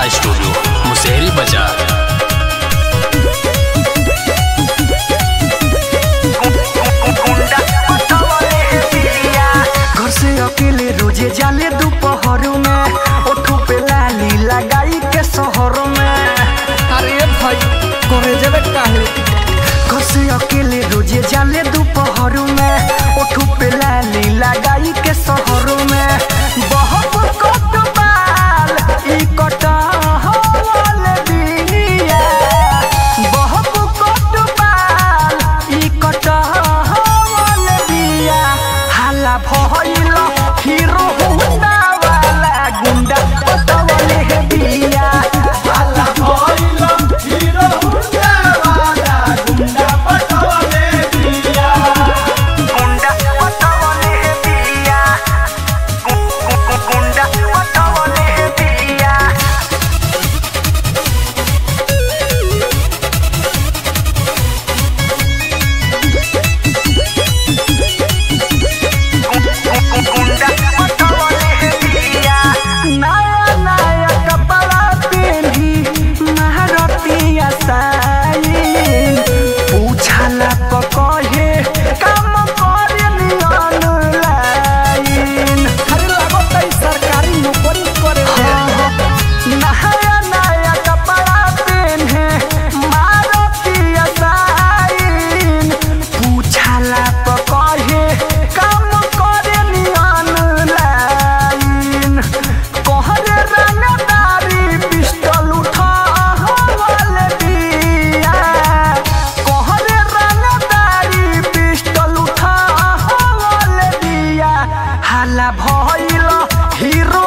Studio Musehri बाजार। घर से अकेले रोजे जाले दोपहर में, ओठों पे लाली लगाई के शहर में। अरे भाई करे जब काहे घर से अकेले रोजे जाले दोपहर में, ओठों पे लाली लगाई के शहर में। बहुत कट बाल ई कटहल दिया, बहुत कट बाल ई कटहल दिया। हाला भइल हीरो होंडा वाला गुंडा पटवले हे बिया। हाला भइल हीरो होंडा वाला गुंडा पटवले बिया। गुंडा पटवले हे बिया, गुंडा पटवले हे बिया। नया नया कपड़ा पेन्ही महारतिया साईं, पूछला पकहे काम करे ऑनलाइन। अरे लागो तई सरकारी नौकरी करे नया नया कपड़ा पेन्हे महारतिया साईन, पूछला पकहे काम करे ऑनलाइन। कहरे रंगदारी पिस्टल उठावल दिया, कहरे रंगदारी पिस्टल उठावल दिया। हाला भइल हीरो